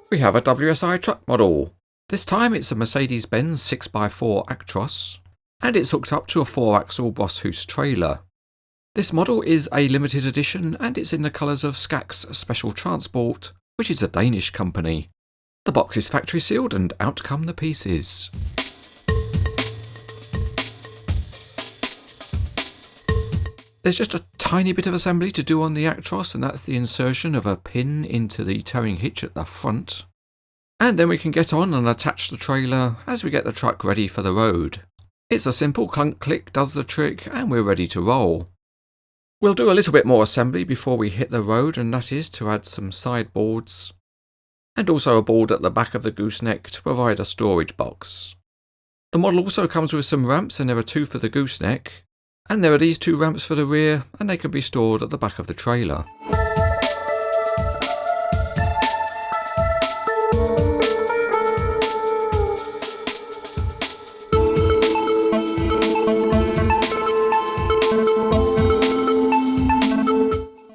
We have a WSI truck model. This time it's a Mercedes-Benz 6x4 Actros, and it's hooked up to a 4-axle Broshuis trailer. This model is a limited edition and it's in the colours of Skaks Special Transport, which is a Danish company. The box is factory sealed and out come the pieces. There's just a tiny bit of assembly to do on the Actros, and that's the insertion of a pin into the towing hitch at the front. And then we can get on and attach the trailer as we get the truck ready for the road. It's a simple clunk click does the trick and we're ready to roll. We'll do a little bit more assembly before we hit the road, and that is to add some sideboards and also a board at the back of the gooseneck to provide a storage box. The model also comes with some ramps, and there are 2 for the gooseneck. And there are these 2 ramps for the rear, and they can be stored at the back of the trailer.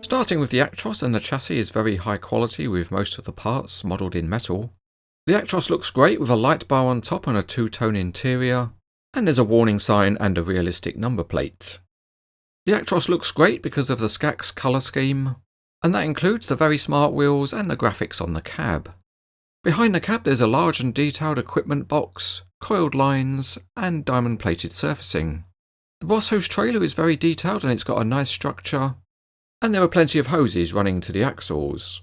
Starting with the Actros, and the chassis is very high quality with most of the parts modelled in metal. The Actros looks great with a light bar on top and a 2-tone interior. And there's a warning sign and a realistic number plate. The Actros looks great because of the Skaks colour scheme, and that includes the very smart wheels and the graphics on the cab. Behind the cab there's a large and detailed equipment box, coiled lines and diamond plated surfacing. The Broshuis trailer is very detailed and it's got a nice structure, and there are plenty of hoses running to the axles.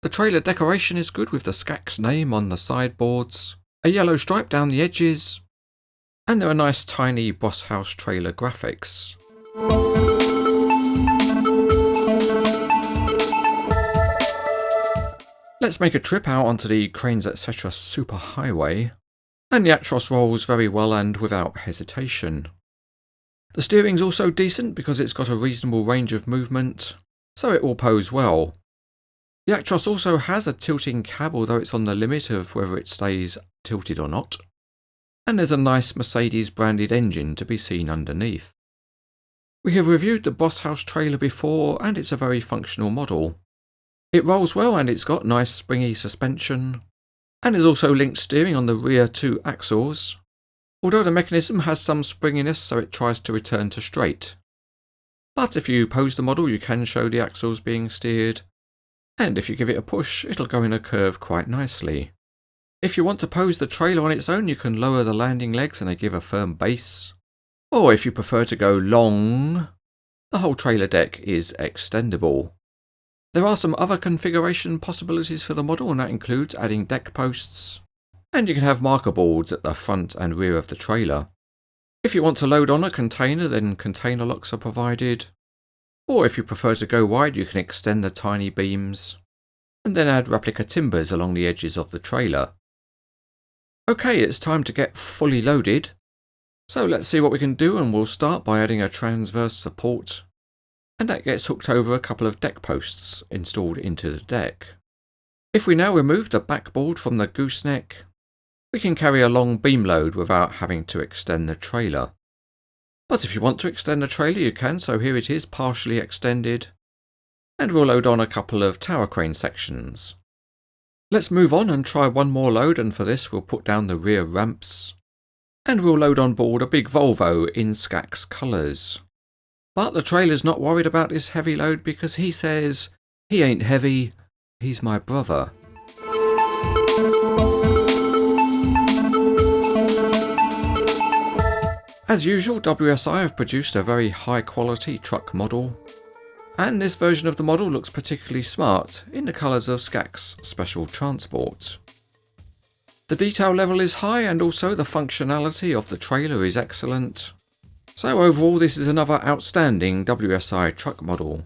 The trailer decoration is good with the Skaks name on the sideboards, a yellow stripe down the edges, and there are nice tiny Broshuis trailer graphics. Let's make a trip out onto the Cranes etc. superhighway, and the Actros rolls very well and without hesitation. The steering's also decent because it's got a reasonable range of movement, so it will pose well. The Actros also has a tilting cab, although it's on the limit of whether it stays tilted or not. And there's a nice Mercedes branded engine to be seen underneath. We have reviewed the Broshuis trailer before, and it's a very functional model. It rolls well and it's got nice springy suspension, and there's also linked steering on the rear 2 axles, although the mechanism has some springiness so it tries to return to straight. But if you pose the model you can show the axles being steered, and if you give it a push it'll go in a curve quite nicely. If you want to pose the trailer on its own, you can lower the landing legs and they give a firm base. Or if you prefer to go long, the whole trailer deck is extendable. There are some other configuration possibilities for the model, and that includes adding deck posts, and you can have marker boards at the front and rear of the trailer. If you want to load on a container, then container locks are provided. Or if you prefer to go wide, you can extend the tiny beams, and then add replica timbers along the edges of the trailer. Okay, it's time to get fully loaded. So let's see what we can do, and we'll start by adding a transverse support, and that gets hooked over a couple of deck posts installed into the deck. If we now remove the backboard from the gooseneck, we can carry a long beam load without having to extend the trailer. But if you want to extend the trailer you can, so here it is partially extended, and we'll load on a couple of tower crane sections. Let's move on and try one more load, and for this we'll put down the rear ramps, and we'll load on board a big Volvo in Skaks colours. But the trailer's not worried about this heavy load because he says, he ain't heavy, he's my brother. As usual, WSI have produced a very high quality truck model, and this version of the model looks particularly smart in the colours of Skaks Special Transport. The detail level is high and also the functionality of the trailer is excellent. So overall this is another outstanding WSI truck model.